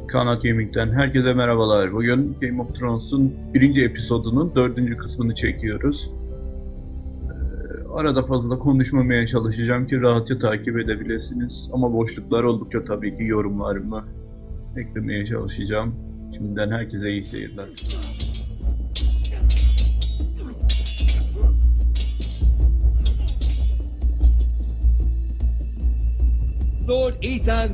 Khanate Gaming'den herkese merhabalar. Bugün Game of Thrones'un birinci episodunun 4. kısmını çekiyoruz. Arada fazla konuşmamaya çalışacağım ki rahatça takip edebilirsiniz. Ama boşluklar oldukça tabii ki yorumlarımı eklemeye çalışacağım. Şimdiden herkese iyi seyirler. Lord Ethan,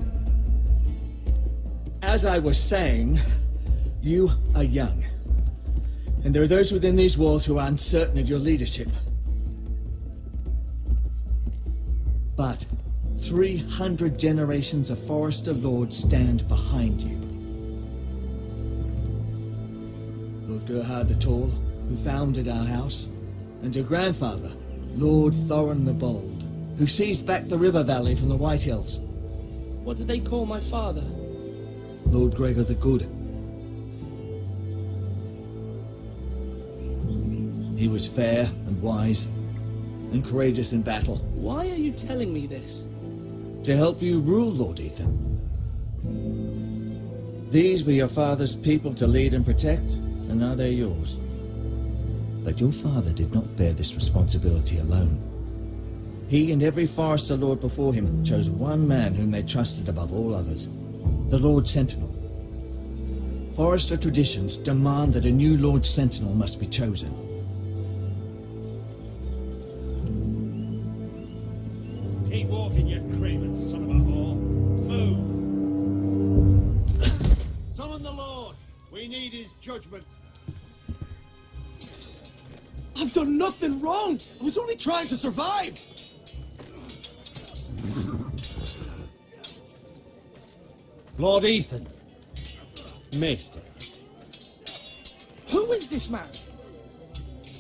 as I was saying, you are young. And there are those within these walls who are uncertain of your leadership. But 300 generations of Forester Lords stand behind you. Lord Gerhard the Tall, who founded our house, and your grandfather, Lord Thorin the Bold, who seized back the river valley from the White Hills. What did they call my father? Lord Gregor the Good. He was fair and wise, and courageous in battle. Why are you telling me this? To help you rule, Lord Ethan. These were your father's people to lead and protect, and now they're yours. But your father did not bear this responsibility alone. He and every Forester Lord before him chose one man whom they trusted above all others, the Lord Sentinel. Forester traditions demand that a new Lord Sentinel must be chosen. Keep walking, you craven son of a whore. Move! Summon the Lord! We need his judgment. I've done nothing wrong! I was only trying to survive! Lord Ethan. Maester. Who is this man?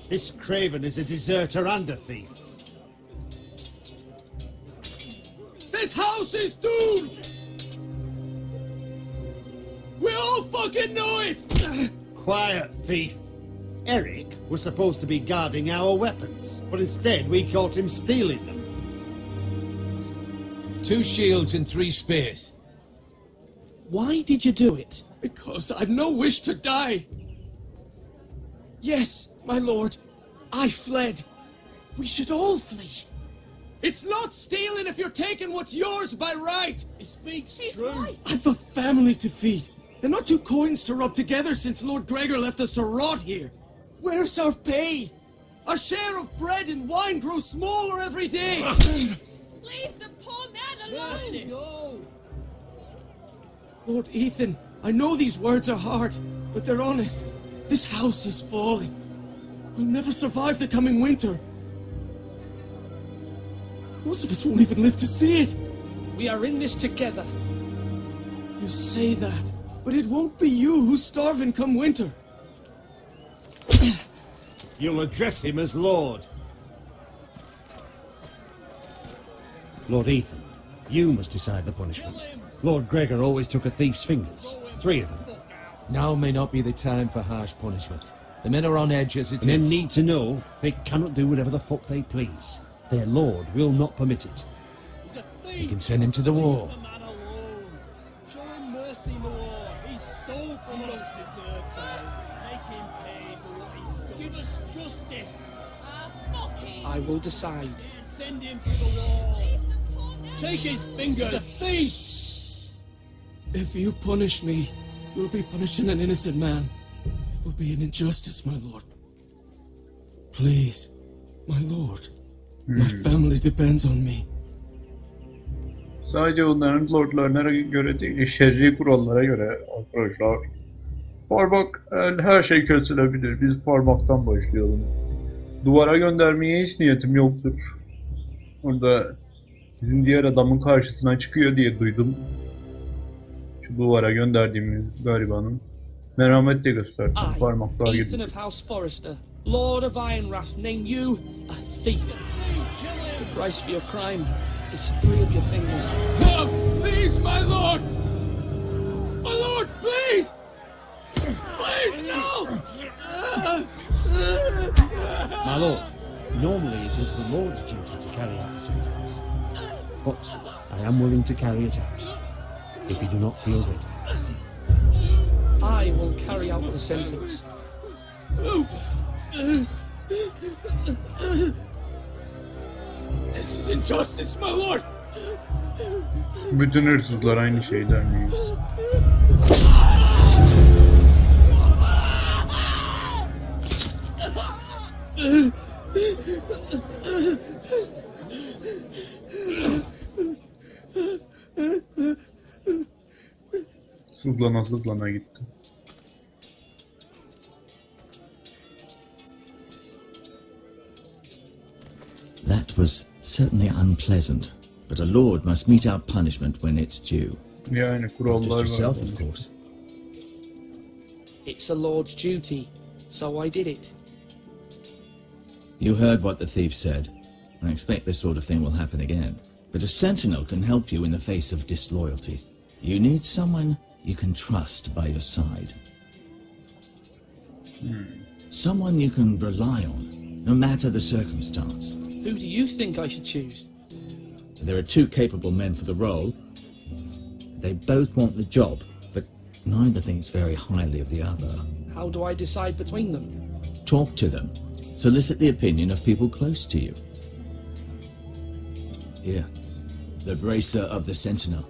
This craven is a deserter and a thief. This house is doomed! We all fucking know it! Quiet, thief. Eric was supposed to be guarding our weapons, but instead we caught him stealing them. 2 shields and 3 spears. Why did you do it? Because I've no wish to die. Yes, my lord, I fled. We should all flee. It's not stealing if you're taking what's yours by right. He speaks He's true. right. I've a family to feed. They're not 2 coins to rub together since Lord Gregor left us to rot here. Where's our pay? Our share of bread and wine grows smaller every day. Leave the poor man alone! Mercy, no! Lord Ethan, I know these words are hard, but they're honest. This house is falling. We'll never survive the coming winter. Most of us won't even live to see it. We are in this together. You say that, but it won't be you who's starving come winter. You'll address him as Lord. Lord Ethan, you must decide the punishment. Lord Gregor always took a thief's fingers. 3 of them. Now may not be the time for harsh punishment. The men are on edge as it Men is. need to know they cannot do whatever the fuck they please. Their lord will not permit it. You can send him to the wall. Leave the man alone. Show him mercy, my lord. He stole from us. Make him pay for what he stole. Give us justice. Fuck him! I will decide. Send him to the wall. Leave the poor man Take his fingers. The thief. If you punish me, you'll be punishing an innocent man. It will be an injustice, my lord. Please, my lord. My family depends on me. Sadece onların lordlarına göre değil, şerri kurallara göre arkadaşlar. Parmak, her şey kesilebilir. Biz parmaktan başlayalım. Duvara göndermeye hiç niyetim yoktur. Orada bizim diğer adamın karşısına çıkıyor diye duydum. Şu duvara gönderdiğimiz garibanın. Merhamet de gösterdim. I, Parmaklar Ethan gibi. of House Forester, Lord of Ironrath, name you a thief. The price for your crime is 3 of your fingers. No! Please, my lord! My lord, please! Please, no! My lord, normally it is the Lord's duty to carry out the sentence. But I am willing to carry it out, if you do not feel ready. I will carry out the sentence. This is injustice, my lord! Bütün hırsızlar aynı şeyden mi? Sızlana sızlana gitti. That was certainly unpleasant, but a lord must mete out punishment when it's due. Yani Just kurallar var. yourself, of course. It's a lord's duty, so I did it. You heard what the thief said. I expect this sort of thing will happen again. But a sentinel can help you in the face of disloyalty. You need someone you can trust by your side. Someone you can rely on, no matter the circumstance. Who do you think I should choose? There are two capable men for the role. They both want the job, but neither thinks very highly of the other. How do I decide between them? Talk to them. Solicit the opinion of people close to you. Here, the bracer of the sentinel.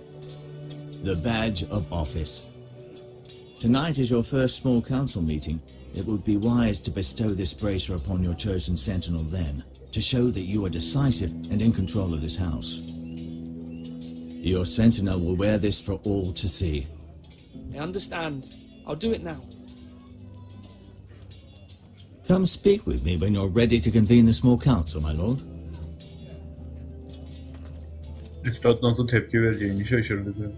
The badge of office. Tonight is your first small council meeting. It would be wise to bestow this bracer upon your chosen sentinel then, to show that you are decisive and in control of this house. Your sentinel will wear this for all to see. I understand. I'll do it now. Come speak with me when you're ready to convene the small council, my lord. Üstad nasıl tepki vereceğini şaşırdı.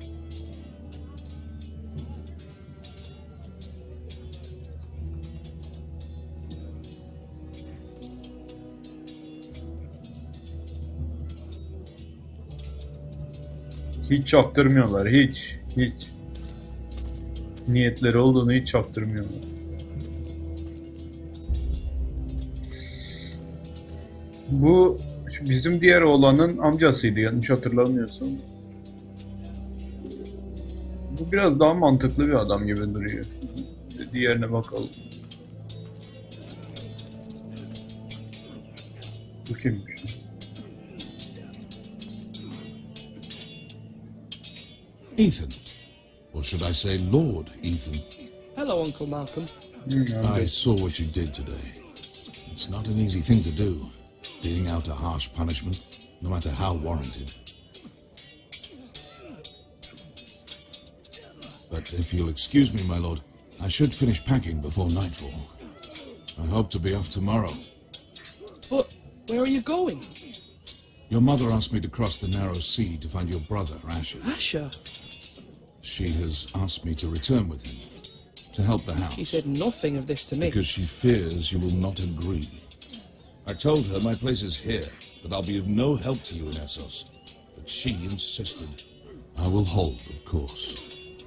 Hiç çaktırmıyorlar, hiç. Niyetleri olduğunu hiç çaktırmıyorlar. Bu bizim diğer oğlanın amcasıydı yanlış hatırlamıyorsam. Bu biraz daha mantıklı bir adam gibi duruyor. Diğerine bakalım. Bu kimmiş? Ethan. Or should I say Lord Ethan? Hello, Uncle Malcolm. I saw what you did today. It's not an easy thing to do, dealing out a harsh punishment, no matter how warranted. But if you'll excuse me, my lord, I should finish packing before nightfall. I hope to be off tomorrow. But where are you going? Your mother asked me to cross the narrow sea to find your brother, Asher. Asher? She has asked me to return with him, to help the house. She said nothing of this to me. Because she fears you will not agree. I told her my place is here, that I'll be of no help to you in Essos. But she insisted. I will hold, of course,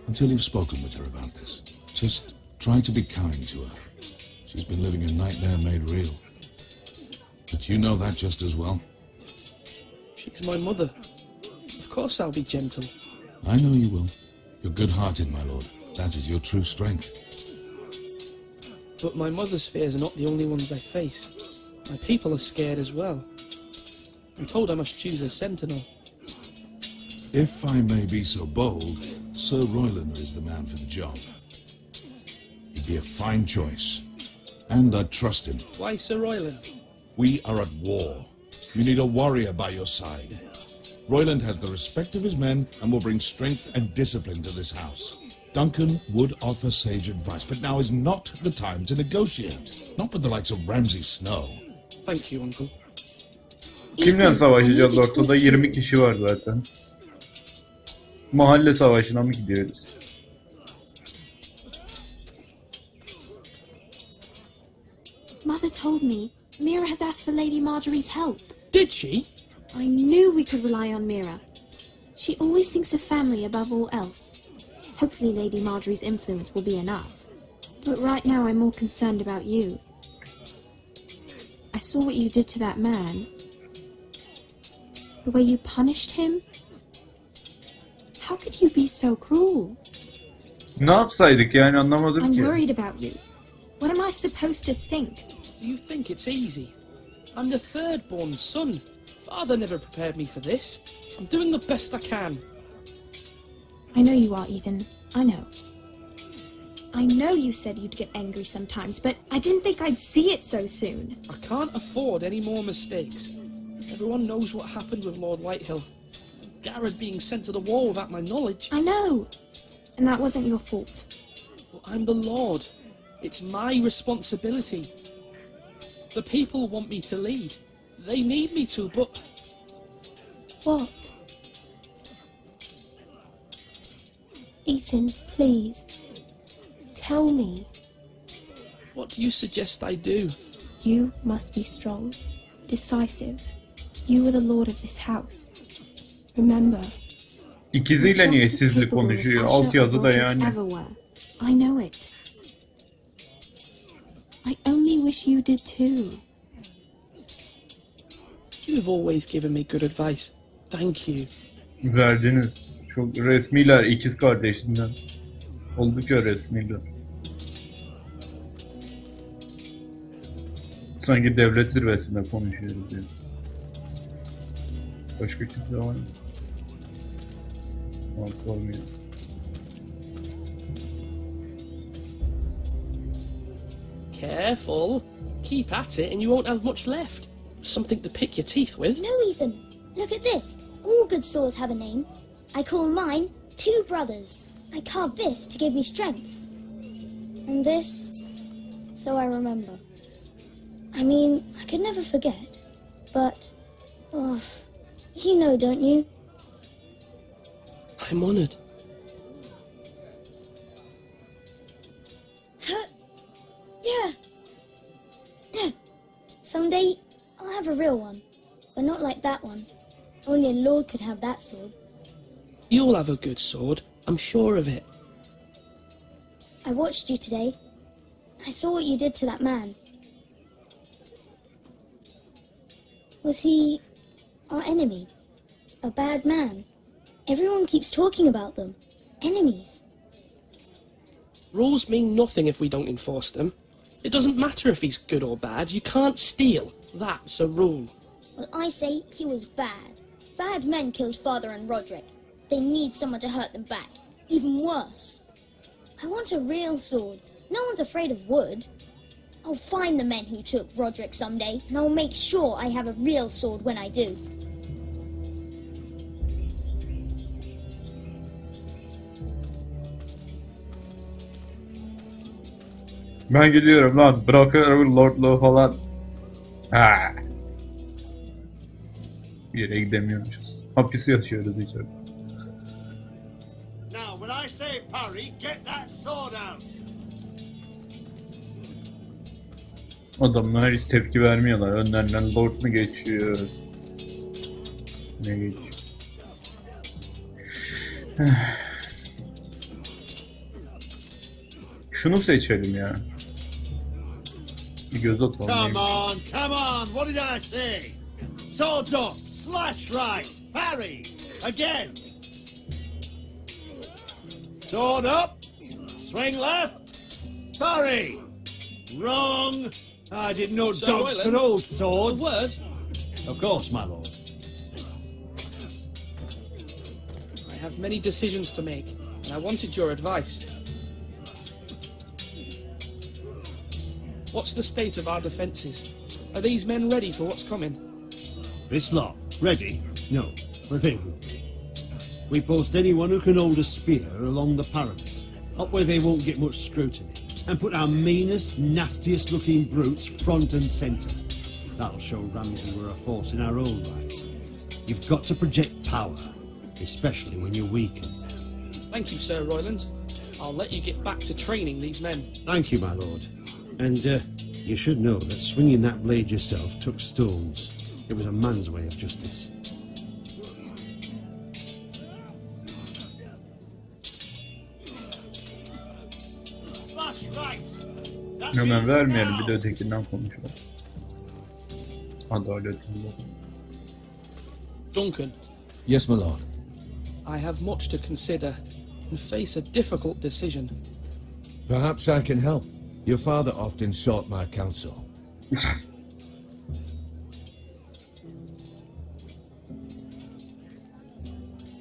until you've spoken with her about this. Just try to be kind to her. She's been living a nightmare made real. But you know that just as well. She's my mother. Of course I'll be gentle. I know you will. You're good-hearted, my lord. That is your true strength. But my mother's fears are not the only ones I face. My people are scared as well. I'm told I must choose a sentinel. If I may be so bold, Sir Royland is the man for the job. He'd be a fine choice. And I'd trust him. Why Sir Royland? We are at war. You need a warrior by your side. Royland has the respect of his men and will bring strength and discipline to this house. Duncan would offer sage advice, but now is not the time to negotiate. Not with the likes of Ramsay Snow. Thank you, Uncle. Kimle savaşacağız? Ortada 20 kişi var zaten. Mahalle savaşına mı gidiyoruz? Mother told me Mira has asked for Lady Marjorie's help. Did she? I knew we could rely on Mira. She always thinks of family above all else. Hopefully Lady Marjorie's influence will be enough. But right now I'm more concerned about you. I saw what you did to that man. The way you punished him. How could you be so cruel? Ne yapsaydık yani, anlamadım I'm ki. worried about you. What am I supposed to think? Do you think it's easy? I'm the third born son. Father never prepared me for this. I'm doing the best I can. I know you are, Ethan. I know. I know you said you'd get angry sometimes, but I didn't think I'd see it so soon. I can't afford any more mistakes. Everyone knows what happened with Lord Whitehill. Garrett being sent to the wall without my knowledge. I know. And that wasn't your fault. But I'm the Lord. It's my responsibility. The people want me to lead. They need me to, but... What? Ethan, please. Tell me. What do you suggest I do? You must be strong, decisive. You are the lord of this house. Remember. İkiziyle niye just as sizli capable as konuşuyor? Asher Alt yazı or da Roderick yani. ever were. I know it. I only wish you did too. You've always given me good advice. Thank you. Verdiniz. Çok resmiler, ikiz kardeşinden. Oldukça resmiler. Sanki devlet zirvesinde konuşuyoruz yani. Başka kimse var mı? Olmuyor. Careful. Keep at it and you won't have much left. Something to pick your teeth with. No, Ethan. Look at this. All good swords have a name. I call mine Two Brothers. I carved this to give me strength. And this, so I remember. I mean, I could never forget. But, oh, you know, don't you? I'm honored. Yeah. Someday, I'll have a real one. But not like that one. Only a lord could have that sword. You'll have a good sword. I'm sure of it. I watched you today. I saw what you did to that man. Was he our enemy? A bad man? Everyone keeps talking about them. Enemies. Rules mean nothing if we don't enforce them. It doesn't matter if he's good or bad. You can't steal. That's a rule. Well, I say he was bad. Bad men killed Father and Roderick. They need someone to hurt them back. Even worse. I want a real sword. No one's afraid of wood. I'll find the men who took Roderick someday, and I'll make sure I have a real sword when I do. Ben gidiyorum lan. Bırakıyorum lordluğu falan. Ha. Bir yere gidemiyormuşuz. Hapis yaşıyoruz içeride. Now, when I say parry, get that sword out. Adamlar hiç tepki vermiyorlar. Önlerinden lord mu geçiyor? Ne geçiyor? Şunu seçelim ya. Bir göz atalım. Come on, come on. What did I say? Swords up, slash right, parry. Again. Sword up, swing left, parry. Wrong. I didn't know Sir dogs Royland, could hold A swords. word. Of course, my lord. I have many decisions to make, and I wanted your advice. What's the state of our defences? Are these men ready for what's coming? This lot, ready? No, but they will be. We post anyone who can hold a spear along the parapet, up where they won't get much scrutiny, and put our meanest, nastiest looking brutes front and centre. That'll show Ramsay we're a force in our own right. You've got to project power, especially when you're weakened. Thank you, Sir Royland. I'll let you get back to training these men. Thank you, my lord. And you should know that swinging that blade yourself took stones. It was a man's way of justice. Hemen vermeyelim, bir de ötekinden konuşalım. Adaletli. Duncan, Yes, my lord. I have much to consider. and face a difficult decision. Perhaps I can help. Your father often sought my counsel.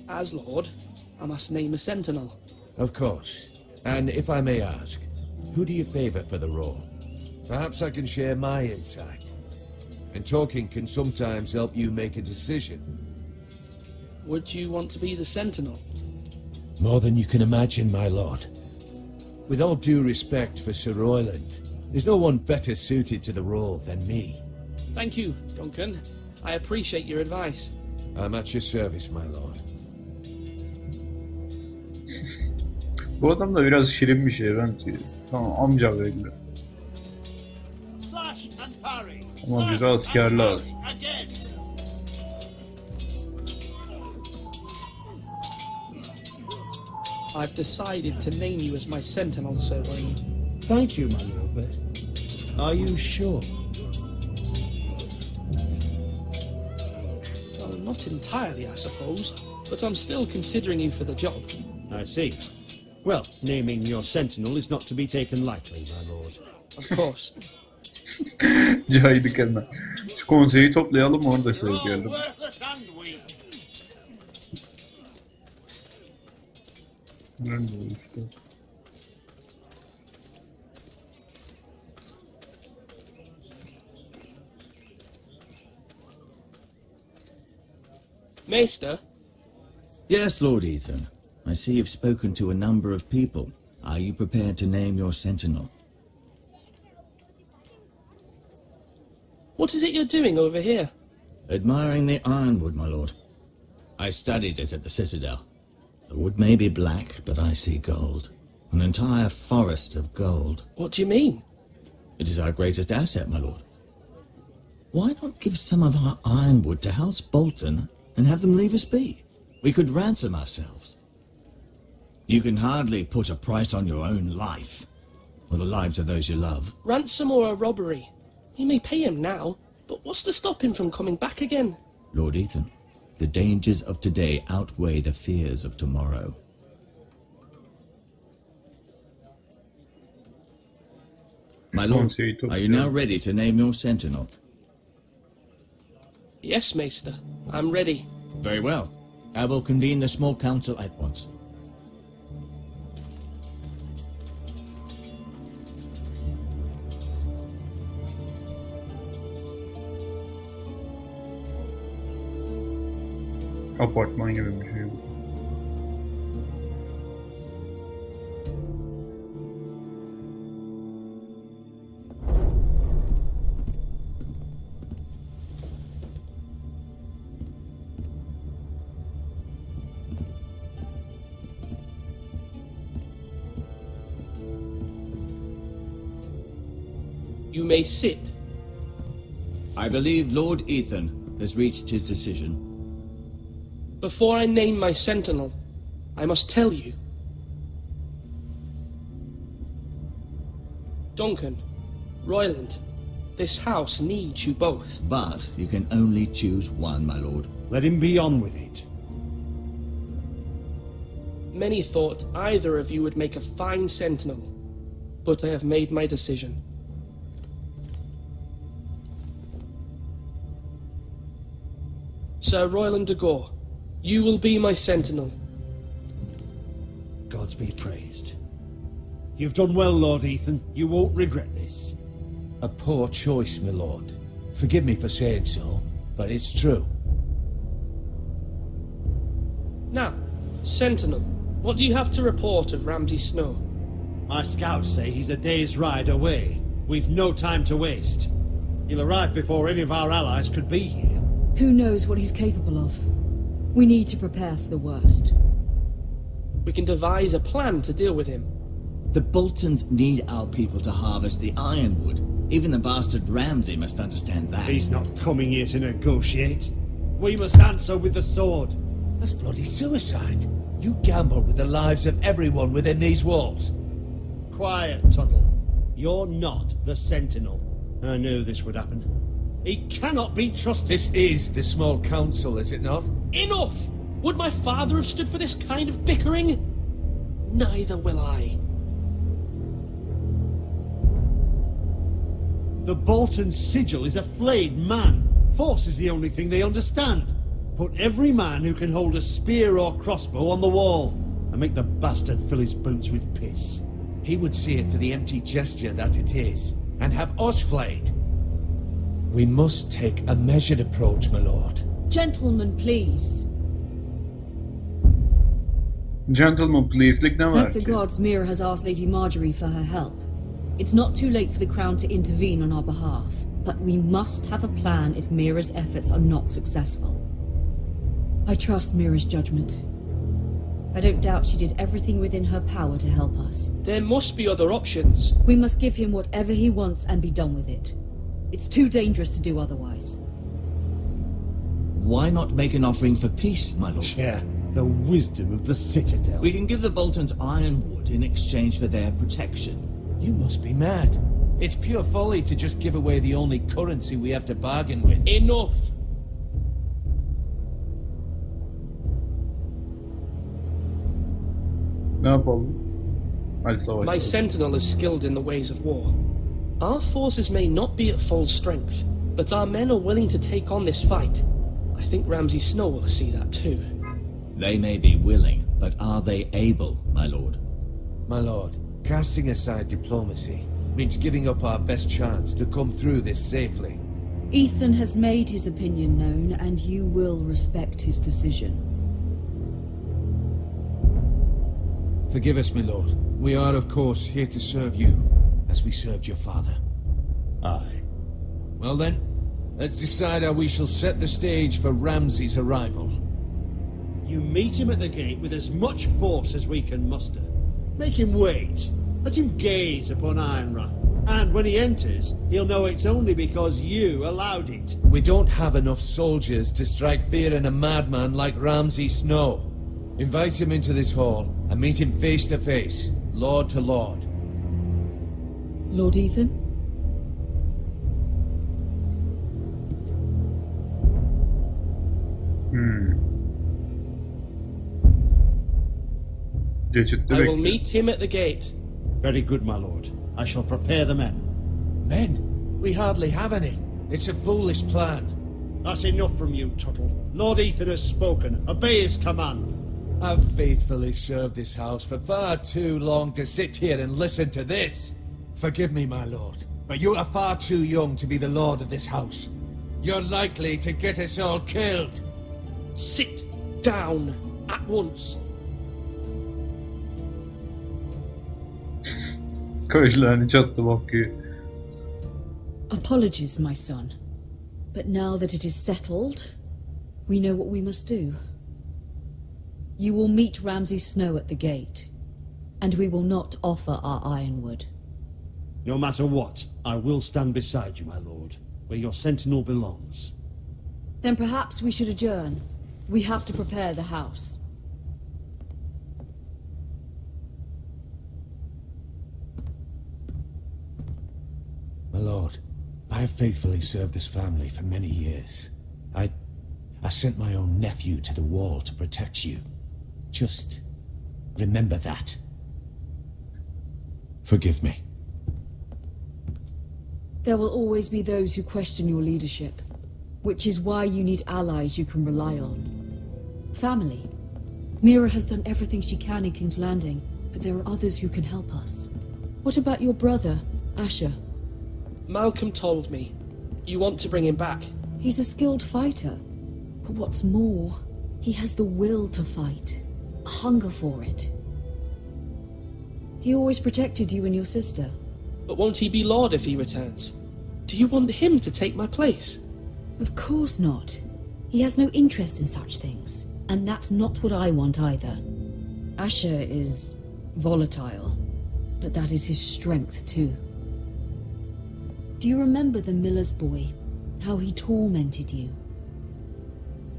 As Lord, I must name a sentinel. Of course. And if I may ask, who do you favor for the role? Perhaps I can share my insight. And talking can sometimes help you make a decision. Would you want to be the sentinel? More than you can imagine, my lord. With all due respect for Sir Royland, there's no one better suited to the role than me. Thank you, Duncan. I appreciate your advice. I'm at your service, my lord. Bu adam da biraz şirin bir şey bence. Tamam, amca belli. Ama bize asker lazım. I've decided to name you as my sentinel, Sir Royland. Thank you, my lord, but are you sure? Well, not entirely, I suppose, but I'm still considering you for the job. I see. Well, naming your sentinel is not to be taken lightly, my lord. Of course. Caydık hemen. Şu konseyi toplayalım, onu da söyleyelim. Nerede işte? Maester? Yes, Lord Ethan. I see you've spoken to a number of people. Are you prepared to name your sentinel? What is it you're doing over here? Admiring the ironwood, my lord. I studied it at the Citadel. The wood may be black, but I see gold. An entire forest of gold. What do you mean? It is our greatest asset, my lord. Why not give some of our ironwood to House Bolton and have them leave us be? We could ransom ourselves. You can hardly put a price on your own life, or the lives of those you love. Ransom or a robbery? You may pay him now, but what's to stop him from coming back again? Lord Ethan, the dangers of today outweigh the fears of tomorrow. My lord, are you now ready to name your sentinel? Yes, Maester. I'm ready. Very well. I will convene the small council at once. Apartman gibi bir şey bu. You may sit. I believe Lord Ethan has reached his decision. Before I name my sentinel, I must tell you. Duncan, Royland, this house needs you both. But you can only choose one, my lord. Let him be on with it. Many thought either of you would make a fine sentinel, but I have made my decision. Sir Royland de Gore, you will be my sentinel. Gods be praised. You've done well, Lord Ethan. You won't regret this. A poor choice, my lord. Forgive me for saying so, but it's true. Now, sentinel, what do you have to report of Ramsay Snow? My scouts say he's a day's ride away. We've no time to waste. He'll arrive before any of our allies could be here. Who knows what he's capable of? We need to prepare for the worst. We can devise a plan to deal with him. The Boltons need our people to harvest the ironwood. Even the bastard Ramsay must understand that. He's not coming here to negotiate. We must answer with the sword. That's bloody suicide. You gamble with the lives of everyone within these walls. Quiet, Tuttle. You're not the Sentinel. I knew this would happen. He cannot be trusted. This is the small council, is it not? Enough! Would my father have stood for this kind of bickering? Neither will I. The Bolton sigil is a flayed man. Force is the only thing they understand. Put every man who can hold a spear or crossbow on the wall, and make the bastard fill his boots with piss. He would see it for the empty gesture that it is, and have us flayed. We must take a measured approach, my lord. Gentlemen, please. Gentlemen, please'lik ne var Thank the ki? gods Mira has asked Lady Marjorie for her help. It's not too late for the Crown to intervene on our behalf, but we must have a plan if Mira's efforts are not successful. I trust Mira's judgment. I don't doubt she did everything within her power to help us. There must be other options. We must give him whatever he wants and be done with it. It's too dangerous to do otherwise. Why not make an offering for peace, my lord? Yeah, the wisdom of the Citadel. We can give the Boltons ironwood in exchange for their protection. You must be mad. It's pure folly to just give away the only currency we have to bargain with. Enough! Ne yapalım? Hadi My savaşalım. sentinel is skilled in the ways of war. Our forces may not be at full strength, but our men are willing to take on this fight. I think Ramsay Snow will see that too. They may be willing, but are they able, my lord? My lord, casting aside diplomacy means giving up our best chance to come through this safely. Ethan has made his opinion known, and you will respect his decision. Forgive us, my lord. We are, of course, here to serve you, as we served your father. Aye. Well then, let's decide how we shall set the stage for Ramsay's arrival. You meet him at the gate with as much force as we can muster. Make him wait. Let him gaze upon Ironrath. And when he enters, he'll know it's only because you allowed it. We don't have enough soldiers to strike fear in a madman like Ramsay Snow. Invite him into this hall, and meet him face to face, lord to lord. Lord Ethan? Geçitte I will bekliyor. meet him at the gate. Very good, my lord. I shall prepare the men. Men? We hardly have any. It's a foolish plan. That's enough from you, Tuttle. Lord Ethan has spoken. Obey his command. I've faithfully served this house for far too long to sit here and listen to this. Forgive me, my lord, but you are far too young to be the lord of this house. You're likely to get us all killed. Sit down at once. Kaşlarını çattı bakıyor. Apologies, my son. But now that it is settled, we know what we must do. You will meet Ramsay Snow at the gate, and we will not offer our ironwood. No matter what, I will stand beside you, my lord, where your sentinel belongs. Then perhaps we should adjourn. We have to prepare the house. My lord, I have faithfully served this family for many years. I sent my own nephew to the wall to protect you. Just remember that. Forgive me. There will always be those who question your leadership, which is why you need allies you can rely on. Family. Mira has done everything she can in King's Landing, but there are others who can help us. What about your brother, Asher? Malcolm told me. You want to bring him back. He's a skilled fighter. But what's more, he has the will to fight. A hunger for it. He always protected you and your sister. But won't he be Lord if he returns? Do you want him to take my place? Of course not. He has no interest in such things. And that's not what I want either. Asher is volatile, but that is his strength too. Do you remember the miller's boy? How he tormented you?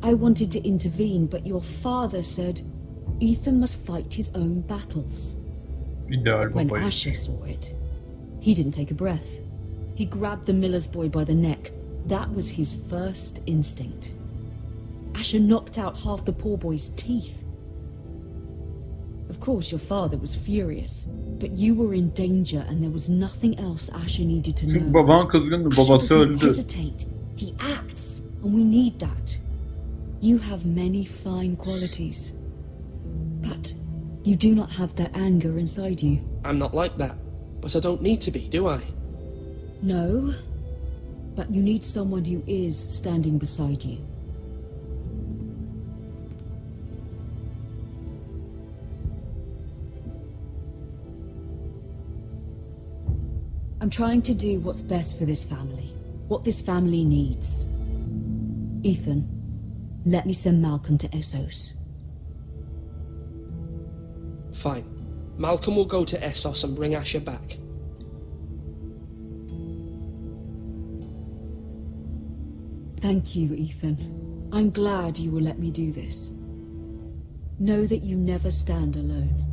I wanted to intervene, but your father said Ethan must fight his own battles. İdeal When babayı. Asher saw it, he didn't take a breath. He grabbed the miller's boy by the neck. That was his first instinct. Asher knocked out half the poor boy's teeth. Of course, your father was furious, but you were in danger and there was nothing else Asher needed to Çünkü know. baban kızgındı, Asher babası does not öldü. hesitate. He acts, and we need that. You have many fine qualities, but you do not have that anger inside you. I'm not like that, but I don't need to be, do I? No, but you need someone who is standing beside you. I'm trying to do what's best for this family, what this family needs. Ethan, let me send Malcolm to Essos. Fine. Malcolm will go to Essos and bring Asher back. Thank you, Ethan. I'm glad you will let me do this. Know that you never stand alone.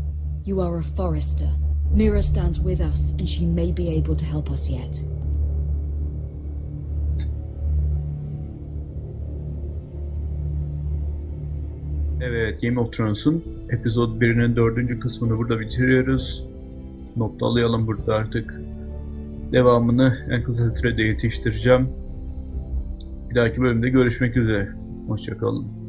You are a Forester. Mira stands with us, and she may be able to help us yet. Evet, Game of Thrones'un Episode 1'inin 4. kısmını burada bitiriyoruz. Noktalayalım burada artık. Devamını en kısa sürede yetiştireceğim. Bir dahaki bölümde görüşmek üzere. Hoşça kalın.